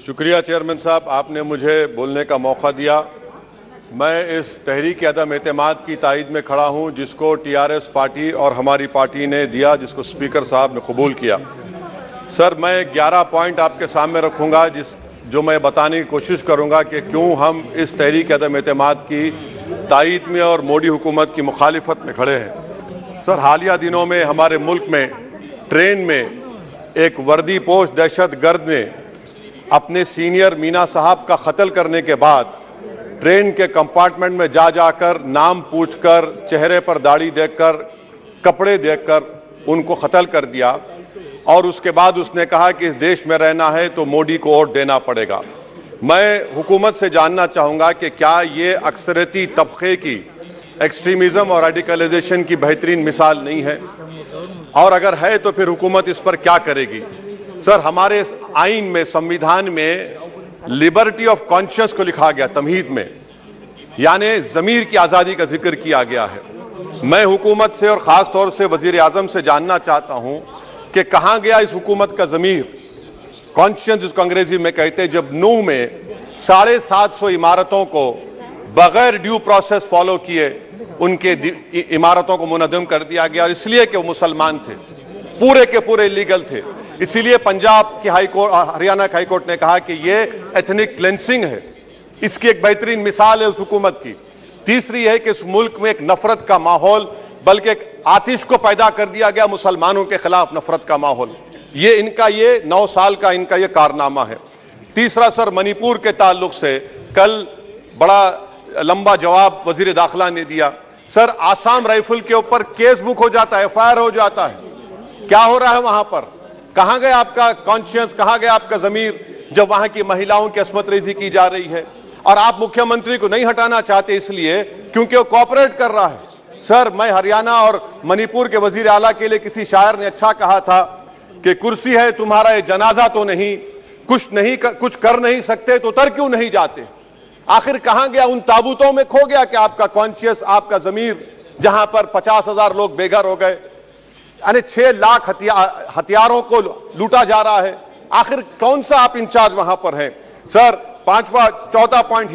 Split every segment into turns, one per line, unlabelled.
शुक्रिया चेयरमैन साहब, आपने मुझे बोलने का मौका दिया। मैं इस तहरीक अदम एतमाद की तायद में खड़ा हूं जिसको टीआरएस पार्टी और हमारी पार्टी ने दिया, जिसको स्पीकर साहब ने कबूल किया। सर, मैं 11 पॉइंट आपके सामने रखूंगा जो मैं बताने की कोशिश करूंगा कि क्यों हम इस तहरीक अदम एतमाद की तायद में और मोदी हुकूमत की मुखालिफत में खड़े हैं। सर, हालिया दिनों में हमारे मुल्क में ट्रेन में एक वर्दीपोश दहशतगर्द ने अपने सीनियर मीना साहब का कत्ल करने के बाद ट्रेन के कंपार्टमेंट में जाकर नाम पूछकर, चेहरे पर दाढ़ी देखकर, कपड़े देखकर उनको कत्ल कर दिया और उसके बाद उसने कहा कि इस देश में रहना है तो मोदी को वोट देना पड़ेगा। मैं हुकूमत से जानना चाहूंगा कि क्या ये अक्सरती तबके की एक्सट्रीमिज्म और रेडिकलाइजेशन की बेहतरीन मिसाल नहीं है, और अगर है तो फिर हुकूमत इस पर क्या करेगी। सर, हमारे आइन में, संविधान में लिबर्टी ऑफ कॉन्शियस को लिखा गया, तमहीद में, यानी जमीर की आजादी का जिक्र किया गया है। मैं हुकूमत से और खास तौर से वजीर आजम से जानना चाहता हूं कि कहां गया इस हुकूमत का जमीर, कॉन्शियस जिसको अंग्रेजी में कहते हैं, जब नूह में 750 इमारतों को बगैर ड्यू प्रोसेस फॉलो किए उनके इमारतों को मुनद्दम कर दिया गया, और इसलिए कि वो मुसलमान थे, पूरे के पूरे इलीगल थे। इसीलिए पंजाब की हाई कोर्ट और हरियाणा की हाई कोर्ट ने कहा कि ये एथनिक क्लेंसिंग है। इसकी एक बेहतरीन मिसाल है उस हुकूमत की। तीसरी है कि इस मुल्क में एक नफरत का माहौल, बल्कि एक आतिश को पैदा कर दिया गया, मुसलमानों के खिलाफ नफरत का माहौल। ये इनका ये 9 साल का इनका ये कारनामा है। तीसरा सर, मणिपुर के ताल्लुक से कल बड़ा लंबा जवाब वजीर दाखिला ने दिया। सर, आसाम राइफल के ऊपर केस बुक हो जाता है, एफआईआर हो जाता है। क्या हो रहा है वहां पर? कहां गया आपका कॉन्शियस, कहां गया आपका जमीर, जब वहां की महिलाओं की अस्मत रेजी की जा रही है? और आप मुख्यमंत्री को नहीं हटाना चाहते इसलिए क्योंकि वो कोऑपरेट कर रहा है। सर, मैं हरियाणा और मणिपुर के वजीर आला के लिए, किसी शायर ने अच्छा कहा था कि कुर्सी है तुम्हारा ये जनाजा तो नहीं, कुछ कर नहीं सकते तो उतर क्यों नहीं जाते। आखिर कहां गया? उन ताबूतों में खो गया कि आपका कॉन्शियस, आपका जमीर, जहां पर 50,000 लोग बेघर हो गए, यानी 6 लाख हथियारों को लूटा जा रहा है। आखिर कौन सा आप इंचार्ज वहां पर हैं? सर, चौथा पॉइंट,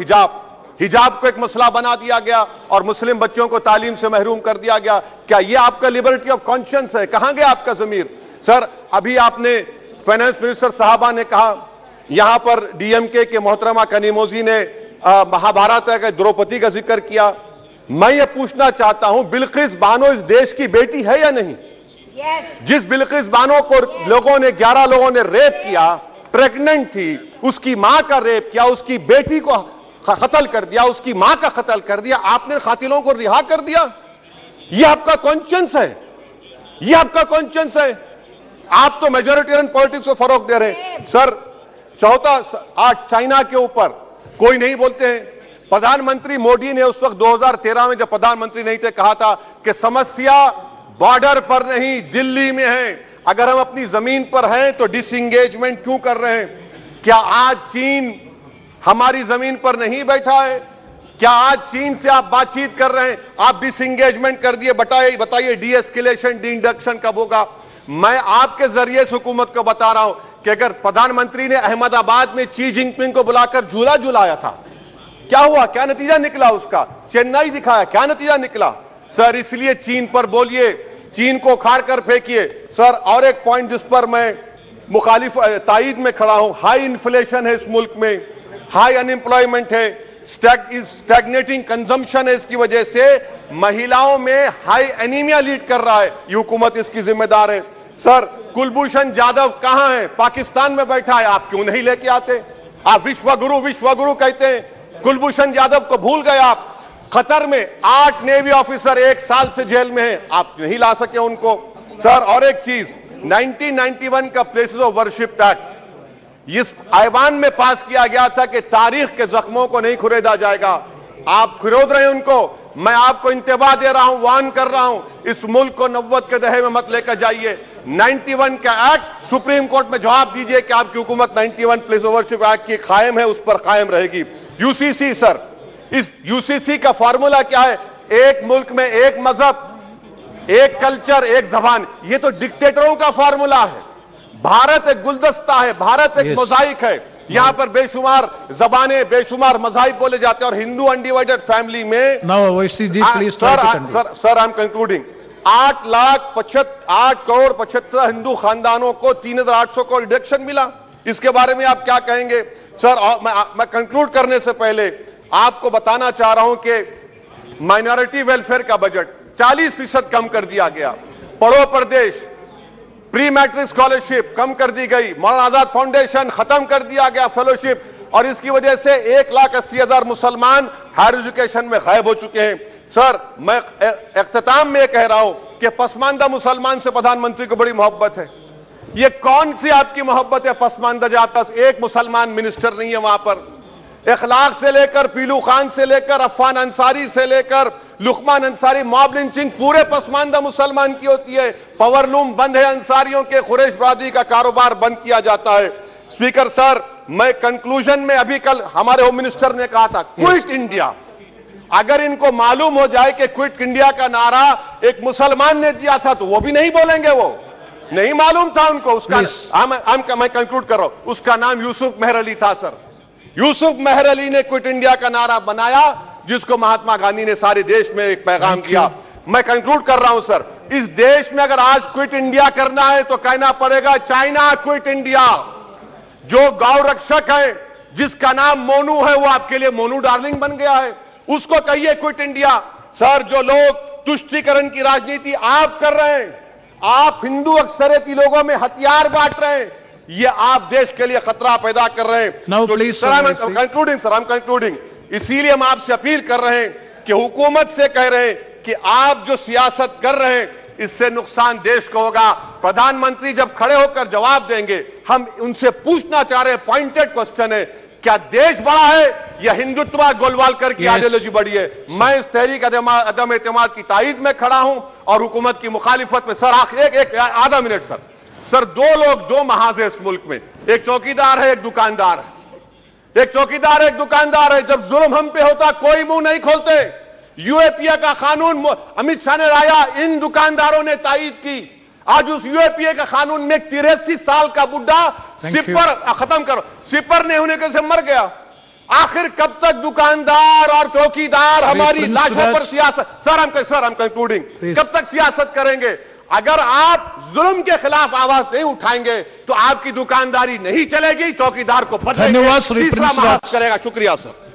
हिजाब को एक मसला बना दिया गया और मुस्लिम बच्चों को तालीम से महरूम कर दिया गया। क्या यह आपका लिबर्टी ऑफ कॉन्शियंस है? कहां गया आपका जमीर? सर, अभी आपने फाइनेंस मिनिस्टर साहबा ने कहा, यहां पर डीएमके के मोहतरमा कनीमोजी ने महाभारत के द्रौपदी का जिक्र किया। मैं ये पूछना चाहता हूं, बिल्किस बानो इस देश की बेटी है या नहीं? जिस बिल्किस बानो को 11 लोगों ने रेप किया, प्रेग्नेंट थी, उसकी मां का रेप किया, उसकी बेटी को कत्ल कर दिया, उसकी मां का कत्ल कर दिया, आपने कातिलों को रिहा कर दिया। यह आपका कॉन्शियंस है? यह आपका कॉन्शियंस है? आप तो मेजोरिटेरियन पॉलिटिक्स को फरोग दे रहे हैं। सर, चौथा, आज चाइना के ऊपर कोई नहीं बोलते हैं। प्रधानमंत्री मोदी ने उस वक्त 2013 में जब प्रधानमंत्री नहीं थे, कहा था कि समस्या बॉर्डर पर नहीं, दिल्ली में है। अगर हम अपनी जमीन पर हैं तो डिसएंगेजमेंट क्यों कर रहे हैं? क्या आज चीन हमारी जमीन पर नहीं बैठा है? क्या आज चीन से आप बातचीत कर रहे हैं? आप डिसएंगेजमेंट कर दिए। बताइए डीएस्केलेशन, डी-इंडक्शन कब होगा? मैं आपके जरिए से हुकूमत को बता रहा हूं कि अगर प्रधानमंत्री ने अहमदाबाद में शी जिनपिंग को बुलाकर झूला झुलाया था, क्या हुआ? क्या नतीजा निकला उसका? चेन्नई दिखाया, क्या नतीजा निकला? सर, इसलिए चीन पर बोलिए, चीन को उखाड़ कर फेंकिए। सर, और एक पॉइंट जिस पर मैं मुखालिफ तायद में खड़ा हूं, हाई इन्फ्लेशन है इस मुल्क में, हाई अनएम्प्लॉयमेंट है, स्टैग्नेटिंग कंजम्पशन है। इसकी वजह से महिलाओं में हाई एनीमिया लीड कर रहा है। ये हुकूमत इसकी जिम्मेदार है। सर, कुलभूषण जाधव कहां है? पाकिस्तान में बैठा है, आप क्यों नहीं लेके आते? आप विश्वगुरु कहते हैं, कुलभूषण यादव को भूल गए आप। कतर में 8 नेवी ऑफिसर 1 साल से जेल में हैं, आप नहीं ला सके उनको। सर, और एक चीज, 1991 का प्लेसेस ऑफ वर्शिप एक्ट इस ऐवान में पास किया गया था कि तारीख के जख्मों को नहीं खुरेदा जाएगा। आप खुरोद रहे हैं उनको। मैं आपको इंतबाह दे रहा हूं, वार्न कर रहा हूं, इस मुल्क को 90 के दहे में मत लेकर जाइए। 91 का एक्ट सुप्रीम कोर्ट में जवाब दीजिए कि आपकी हुकूमत 91 प्लेस ऑफ वर्शिप एक्ट की कायम है, उस पर कायम रहेगी। यूसीसी, सर, इस यूसीसी का फार्मूला क्या है? एक मुल्क में एक मजहब, एक कल्चर, एक जबान। ये तो डिक्टेटरों का फार्मूला है। भारत एक गुलदस्ता है, भारत एक मोजाइक है। यहाँ पर बेशुमार जबानें, बेशुमार मज़ाहिब बोले जाते हैं और हिंदू अनडिवाइडेड फैमिली में sir I am concluding 8 crore 75 Hindu खानदानों को 3,800 करोड़ डिडक्शन मिला। इसके बारे में आप क्या कहेंगे सर? मैं कंक्लूड करने से पहले आपको बताना चाह रहा हूं कि माइनॉरिटी वेलफेयर का बजट 40% कम कर दिया गया। पढ़ो प्रदेश प्री मैट्रिक स्कॉलरशिप कम कर दी गई। मौलाना आजाद फाउंडेशन खत्म कर दिया गया फेलोशिप, और इसकी वजह से 1,80,000 मुसलमान हायर एजुकेशन में गायब हो चुके हैं। सर मैं इख्तिताम में कह रहा हूं कि पसमानदा मुसलमान से प्रधानमंत्री को बड़ी मोहब्बत है। ये कौन सी आपकी मोहब्बत है पसमानदा जाता? एक मुसलमान मिनिस्टर नहीं है वहां पर। इखलाक से लेकर पीलू खान से लेकर अफान अंसारी से लेकर लुकमान अंसारी, मॉब लिंचिंग पूरे पसमानदा मुसलमान की होती है। पावरलूम बंद है अंसारियों के, कुरैश बरादरी का कारोबार बंद किया जाता है। स्पीकर सर मैं कंक्लूजन में, अभी कल हमारे होम मिनिस्टर ने कहा था क्विट इंडिया। अगर इनको मालूम हो जाए कि क्विट इंडिया का नारा एक मुसलमान ने दिया था तो वो भी नहीं बोलेंगे। वो नहीं मालूम था उनको। उसका मैं कंक्लूड कर रहा हूं, उसका नाम यूसुफ मेहर अली था सर। यूसुफ मेहर अली ने क्विट इंडिया का नारा बनाया, जिसको महात्मा गांधी ने सारे देश में एक पैगाम किया। मैं कंक्लूड कर रहा हूं सर, इस देश में अगर आज क्विट इंडिया करना है तो कहना पड़ेगा चाइना क्विट इंडिया। जो गौ रक्षक है जिसका नाम मोनू है, वो आपके लिए मोनू डार्लिंग बन गया है, उसको कहिए क्विट इंडिया। सर जो लोग तुष्टीकरण की राजनीति आप कर रहे हैं, आप हिंदू अक्सरियती लोगों में हथियार बांट रहे हैं, ये आप देश के लिए खतरा पैदा कर रहे हैं। Sir I am concluding. इसीलिए हम आपसे अपील कर रहे हैं कि हुकूमत से कह रहे हैं कि आप जो सियासत कर रहे हैं इससे नुकसान देश को होगा। प्रधानमंत्री जब खड़े होकर जवाब देंगे, हम उनसे पूछना चाह रहे हैं, पॉइंटेड क्वेश्चन है, क्या देश बड़ा है या हिंदुत्व गोलवालकर की आइडियोलॉजी बड़ी है? मैं इस तहरीक अदम एतमाद की तायद में खड़ा हूं और हुकूमत की मुखालिफत में। सर एक आधा मिनट सर दो लोग, दो महाज है इस मुल्क में, एक चौकीदार है, एक दुकानदार है। एक चौकीदार है, एक दुकानदार है। जब जुल्म हम पे होता कोई मुंह नहीं खोलते। यूएपीए का कानून अमित शाह ने लाया, इन दुकानदारों ने तायद की। आज उस यूएपीए का कानून में 83 साल का बुढ़ा सिपर खत्म करो, सिपर नहीं होने के से मर गया। आखिर कब तक दुकानदार और चौकीदार हमारी लाशों पर सियासत? सर हम कंक्लूडिंग, कब तक सियासत करेंगे? अगर आप जुल्म के खिलाफ आवाज नहीं उठाएंगे तो आपकी दुकानदारी नहीं चलेगी, चौकीदार को पकड़ेंगे, तीसरा महाज करेगा। शुक्रिया सर।